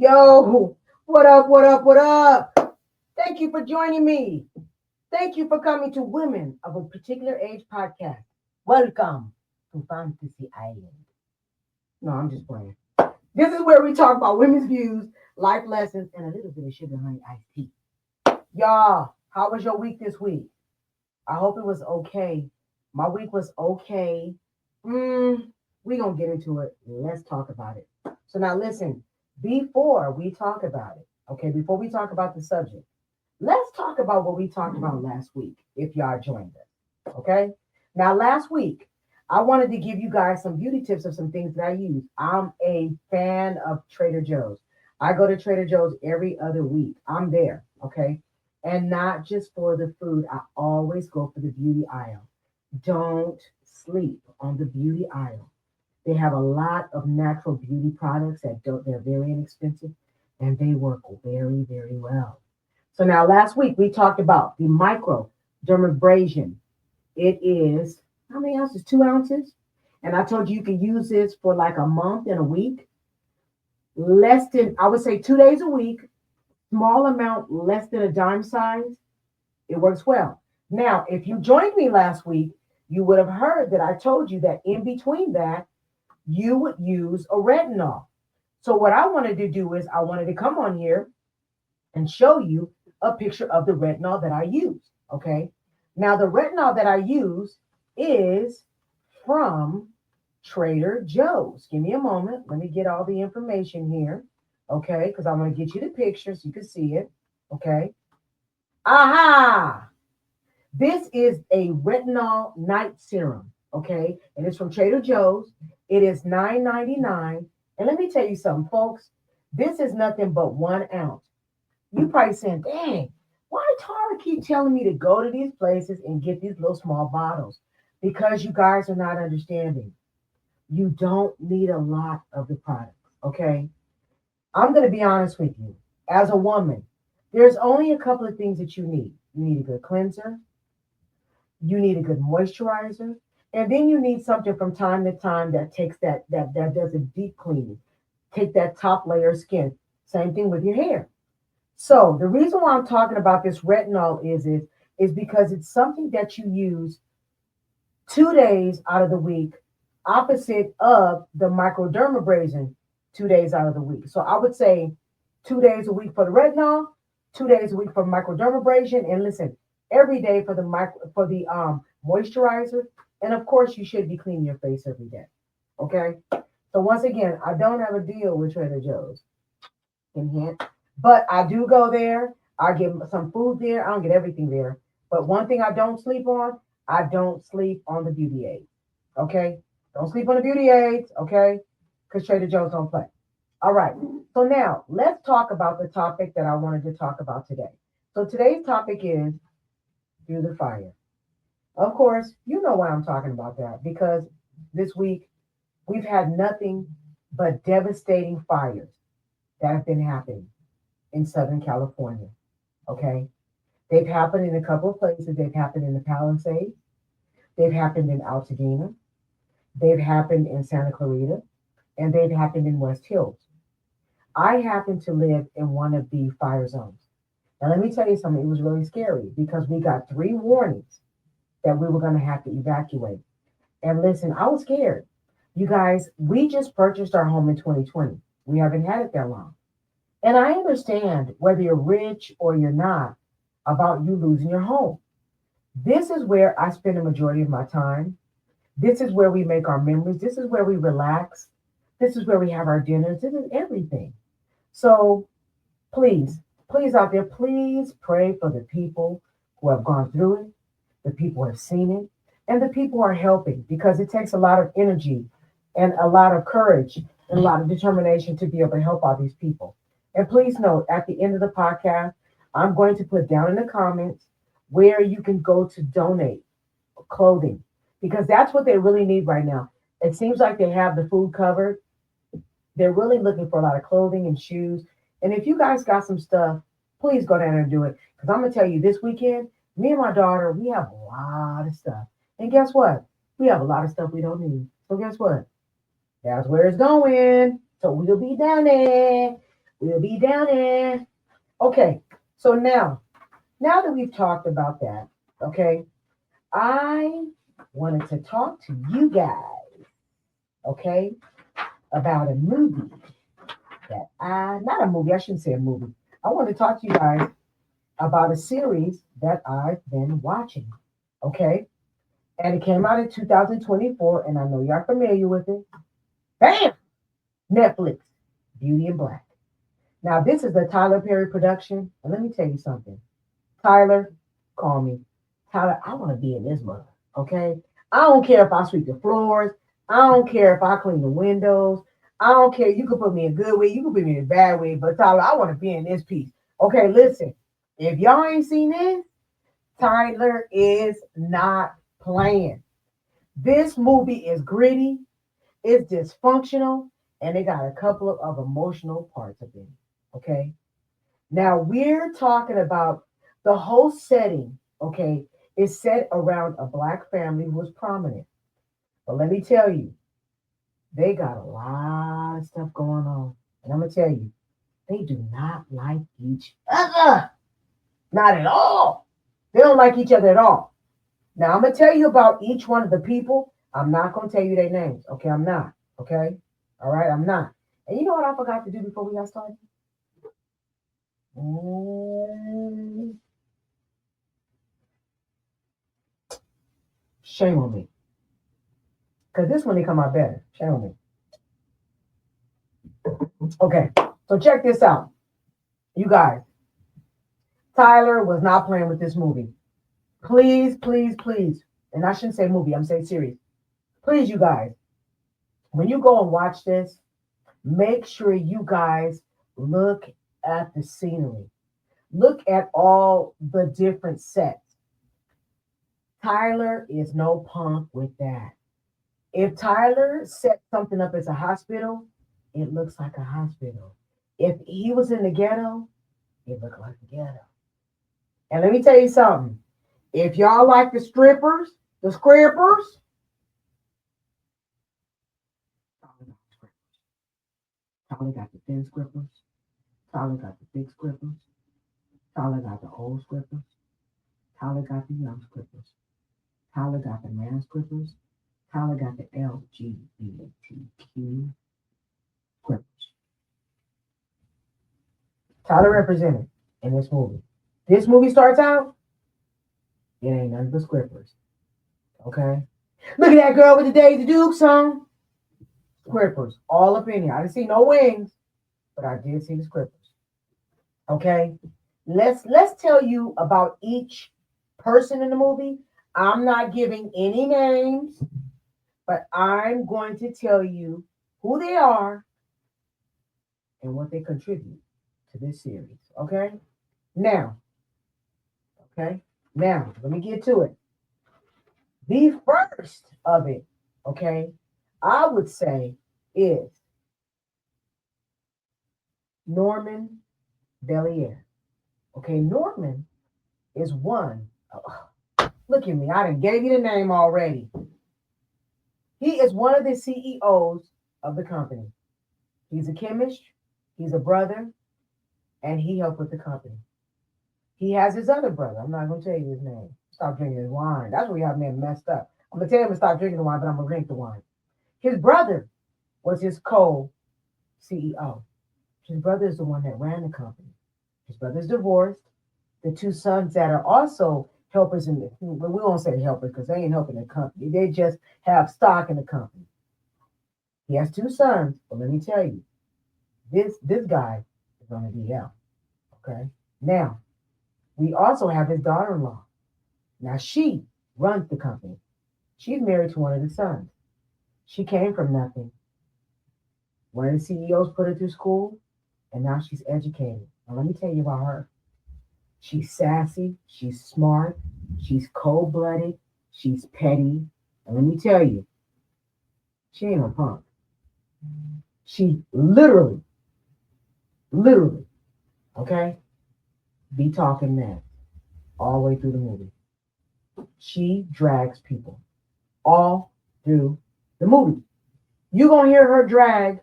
Yo, what up, what up, what up? Thank you for joining me. Thank you for coming to Women of a Particular Age podcast. Welcome to Fantasy Island. No, I'm just playing. This is where we talk about women's views, life lessons, and a little bit of sugar honey iced tea. Y'all, how was your week this week? I hope it was okay. My week was okay. We gonna get into it. Let's talk about it. So now listen, before we talk about it, okay, before we talk about the subject, let's talk about what we talked about last week, if y'all joined us. Okay. Now last week, I wanted to give you guys some beauty tips of some things that I use. I'm a fan of Trader Joe's. I go to Trader Joe's every other week. I'm there, okay? And not just for the food, I always go for the beauty aisle. Don't sleep on the beauty aisle. They have a lot of natural beauty products that don't, they're very inexpensive and they work very, very well. So now last week we talked about the micro dermabrasion. It is, how many ounces? 2 ounces. And I told you you can use this for like a month and a week. Less than, I would say 2 days a week, small amount, less than a dime size. It works well. Now, if you joined me last week, you would have heard that I told you that in between that, you would use a retinol. So what I wanted to do is I wanted to come on here and show you a picture of the retinol that I use. Okay. Now the retinol that I use is from Trader Joe's. Give me a moment. Let me get all the information here. Okay. Because I'm going to get you the picture so you can see it. Okay. Aha. This is a retinol night serum. Okay. And it's from Trader Joe's. It is $9.99. And let me tell you something, folks. This is nothing but 1 ounce. You probably saying, dang, why Tara keep telling me to go to these places and get these little small bottles? Because you guys are not understanding. You don't need a lot of the products, okay? I'm going to be honest with you. As a woman, there's only a couple of things that you need. You need a good cleanser. You need a good moisturizer. And then you need something from time to time that takes that does a deep cleaning. Take that top layer of skin. Same thing with your hair. So the reason why I'm talking about this retinol is because it's something that you use 2 days out of the week, opposite of the microdermabrasion 2 days out of the week. So I would say 2 days a week for the retinol, 2 days a week for microdermabrasion, and listen, every day for the moisturizer. And of course, you should be cleaning your face every day. Okay. So once again, I don't have a deal with Trader Joe's. Hint. But I do go there. I get some food there. I don't get everything there. But one thing I don't sleep on, I don't sleep on the beauty aids. Okay? Don't sleep on the beauty aids. Okay? Because Trader Joe's don't play. All right. So now let's talk about the topic that I wanted to talk about today. So today's topic is through the fire. Of course, you know why I'm talking about that because this week we've had nothing but devastating fires that have been happening in Southern California. Okay. They've happened in a couple of places. They've happened in the Palisades. They've happened in Altadena. They've happened in Santa Clarita. And they've happened in West Hills. I happen to live in one of the fire zones. Now, let me tell you something. It was really scary because we got 3 warnings that we were going to have to evacuate. And listen, I was scared. You guys, we just purchased our home in 2020. We haven't had it that long. And I understand whether you're rich or you're not about you losing your home. This is where I spend the majority of my time. This is where we make our memories. This is where we relax. This is where we have our dinners. This is everything. So please out there, please pray for the people who have gone through it, the people who have seen it, and the people who are helping because it takes a lot of energy and a lot of courage and a lot of determination to be able to help all these people. And please note, at the end of the podcast, I'm going to put down in the comments where you can go to donate clothing because that's what they really need right now. It seems like they have the food covered. They're really looking for a lot of clothing and shoes. And if you guys got some stuff, please go down and do it. Because I'm going to tell you, this weekend, me and my daughter, we have a lot of stuff. And guess what? We have a lot of stuff we don't need. So guess what? That's where it's going. So we'll be down there. We'll be down there. Okay, so now that we've talked about that, okay, I wanted to talk to you guys, okay, about a movie not a movie, I shouldn't say a movie. I want to talk to you guys about a series that I've been watching, okay? And it came out in 2024, and I know y'all familiar with it. Bam! Netflix, Beauty and Black. Now, this is a Tyler Perry production, and let me tell you something. Tyler, call me. Tyler, I want to be in this mother, okay? I don't care if I sweep the floors. I don't care if I clean the windows. I don't care. You can put me in a good way. You can put me in a bad way. But Tyler, I want to be in this piece. Okay, listen. If y'all ain't seen this, Tyler is not playing. This movie is gritty. It's dysfunctional. And it got a couple of emotional parts of it. Okay. Now we're talking about the whole setting, okay, is set around a black family who is prominent. But let me tell you, they got a lot of stuff going on. And I'm going to tell you, they do not like each other. Not at all. They don't like each other at all. Now, I'm going to tell you about each one of the people. I'm not going to tell you their names. Okay, I'm not. Okay? All right, I'm not. And you know what I forgot to do before we got started? Shame on me. Because this one, they come out better. Shame on me. Okay, so check this out. You guys, Tyler was not playing with this movie. Please, please, please. And I shouldn't say movie, I'm saying series. Please, you guys, when you go and watch this, make sure you guys look at the scenery. Look at all the different sets. Tyler is no punk with that. If Tyler set something up as a hospital, it looks like a hospital. If he was in the ghetto, it looked like the ghetto. And let me tell you something. If y'all like the strippers, the scrappers, Tyler got the thin scrippers. Tyler got the big scrippers. Tyler got the old scrippers. Tyler got the young scrippers. Tyler got the man scrippers. Tyler got the LGBTQ scrippers. Tyler represented in this movie. This movie starts out, it ain't nothing but scrippers. Okay? Look at that girl with the Daisy Duke song. Scrippers all up in here. I didn't see no wings, but I did see the scrippers. Okay? Let's tell you about each person in the movie. I'm not giving any names, but I'm going to tell you who they are and what they contribute to this series. Okay? Now, let me get to it. The first of it, okay, I would say is Norman Bellier. Okay, Norman is one. Look at me, I done gave you the name already. He is one of the CEOs of the company. He's a chemist, he's a brother, and he helped with the company. He has his other brother. I'm not going to tell you his name. Stop drinking his wine. That's where y'all men messed up. I'm going to tell him to stop drinking the wine, but I'm going to drink the wine. His brother was his co-CEO. His brother is the one that ran the company. His brother's divorced. The two sons that are also helpers in the, well, we won't say helpers because they ain't helping the company. They just have stock in the company. He has two sons, but let me tell you, this guy is on the DL. Okay? Now, we also have his daughter-in-law. Now, she runs the company. She's married to one of the sons. She came from nothing. One of the CEOs put her through school, and now she's educated. Now, let me tell you about her. She's sassy. She's smart. She's cold-blooded. She's petty. And let me tell you, she ain't a punk. She literally, okay, be talking mad all the way through the movie. She drags people all through the movie. You're going to hear her drag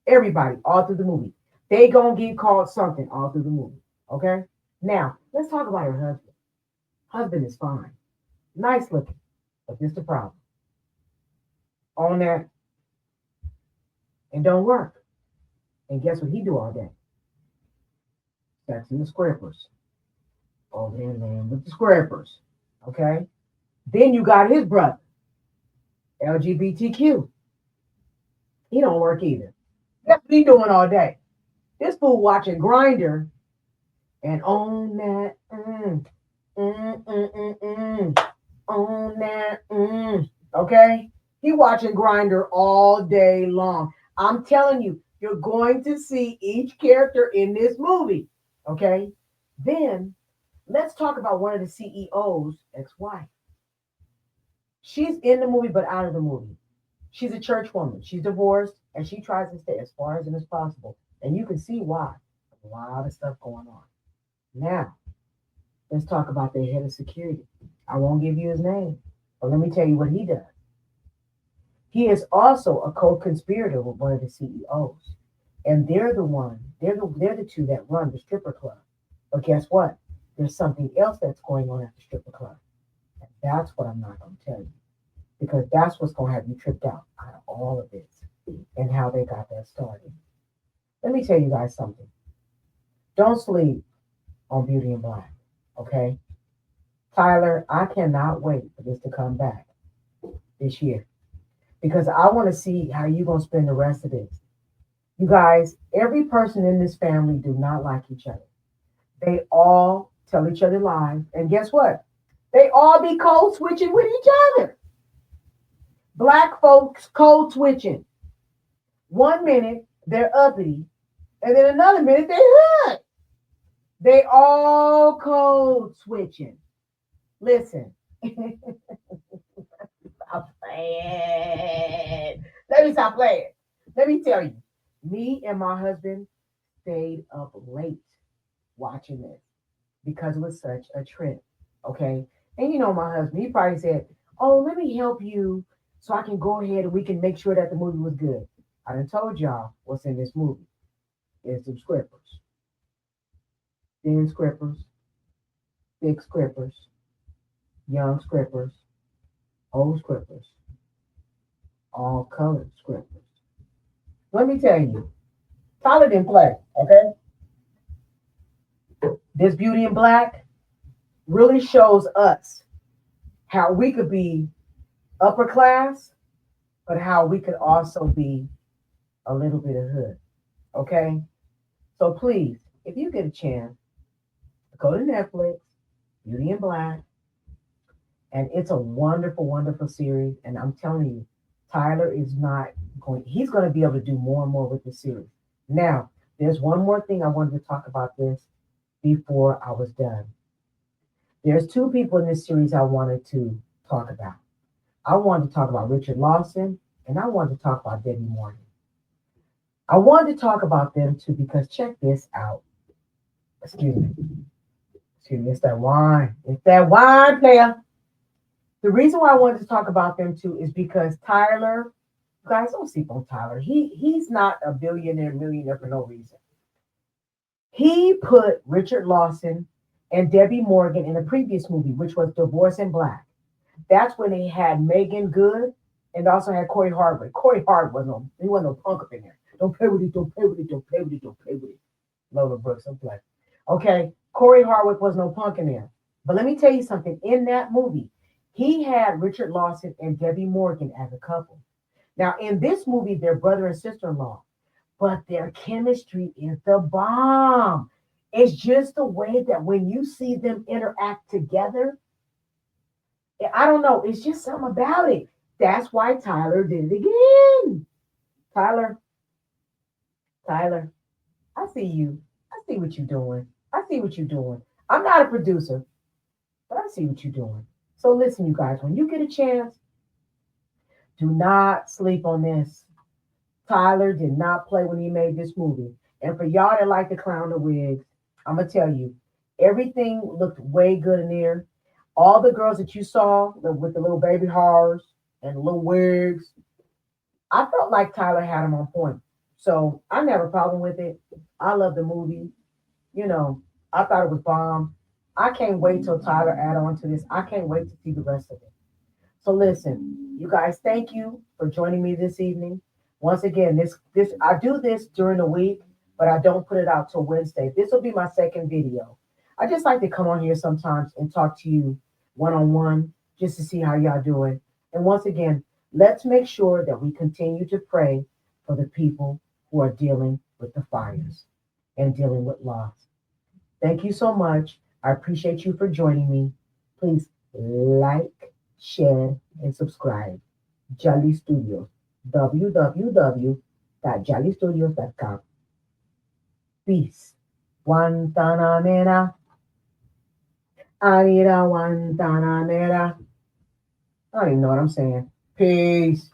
everybody all through the movie. They gonna get called something all through the movie. Okay? Now, let's talk about her husband. Husband is fine. Nice looking. But this the problem. On that and don't work. And guess what he do all day? Sexing the scrapers. Over there laying with the scrapers. Okay? Then you got his brother, LGBTQ. He don't work either. That's what he doing all day. This fool watching Grinder and on that, on that, okay? He watching Grinder all day long. I'm telling you, you're going to see each character in this movie, okay? Then let's talk about one of the CEO's ex-wife. She's in the movie, but out of the movie. She's a church woman. She's divorced, and she tries to stay as far as possible. And you can see why. A lot of stuff going on. Now, let's talk about their head of security. I won't give you his name, but let me tell you what he does. He is also a co-conspirator with one of the CEOs. And they're the two that run the stripper club. But guess what? There's something else that's going on at the stripper club. And that's what I'm not going to tell you. Because that's what's going to have you tripped out of all of this and how they got that started. Let me tell you guys something. Don't sleep on Beauty and Black, okay? Tyler, I cannot wait for this to come back this year because I want to see how you're going to spend the rest of this. You guys, every person in this family do not like each other. They all tell each other lies. And guess what? They all be code switching with each other. Black folks code switching. 1 minute they're uppity, and then another minute they hood. They all code switching. Listen. Stop playing. Let me stop playing. Let me tell you. Me and my husband stayed up late watching this because it was such a trip. Okay. And you know my husband, he probably said, "Oh, let me help you so I can go ahead and we can make sure that the movie was good." I done told y'all what's in this movie. There's some scrippers, thin scrippers, big scrippers, young scrippers, old scrippers, all colored scrippers. Let me tell you, Tyler didn't play, okay? This Beauty in Black really shows us how we could be upper class, but how we could also be a little bit of hood, okay? So please, if you get a chance, go to Netflix, Beauty in Black, and it's a wonderful, wonderful series. And I'm telling you, Tyler is not going, he's going to be able to do more and more with the series. Now, there's one more thing I wanted to talk about this before I was done. There's two people in this series I wanted to talk about. I wanted to talk about Richard Lawson, and I wanted to talk about Debbie Morgan. I wanted to talk about them too because check this out. Excuse me. It's that wine. It's that wine, player. The reason why I wanted to talk about them too is because Tyler, you guys don't sleep on Tyler. He's not a billionaire, millionaire for no reason. He put Richard Lawson and Debbie Morgan in a previous movie, which was Divorce in Black. That's when they had Megan Good and also had Corey Hardwick. Corey Hardwick wasn't no punk up in there. Don't play with it, don't play with it, don't play with it, don't play with it. Lola Brooks, don't play. Okay, Corey Hardwick was no punk in there. But let me tell you something. In that movie, he had Richard Lawson and Debbie Morgan as a couple. Now, in this movie, they're brother and sister-in-law, but their chemistry is the bomb. It's just the way that when you see them interact together, I don't know, it's just something about it. That's why Tyler did it again. Tyler, I see you. I see what you're doing. I see what you're doing. I'm not a producer, but I see what you're doing. So listen, you guys, when you get a chance, do not sleep on this. Tyler did not play when he made this movie. And for y'all that like to clown the wigs, I'm going to tell you, everything looked way good in there. All the girls that you saw with the little baby horrors and the little wigs, I felt like Tyler had them on point. So I never have a problem with it. I love the movie. You know, I thought it was bomb. I can't wait till Tyler add on to this. I can't wait to see the rest of it. So listen, you guys, thank you for joining me this evening. Once again, this I do this during the week, but I don't put it out till Wednesday. This will be my second video. I just like to come on here sometimes and talk to you one on one just to see how y'all doing. And once again, let's make sure that we continue to pray for the people who are dealing with the fires and dealing with loss. Thank you so much. I appreciate you for joining me. Please like, share, and subscribe. Jolley Studioz, www.jollystudios.com. Peace. Guantanamera. Anita Guantanamera. I don't even know what I'm saying. Peace.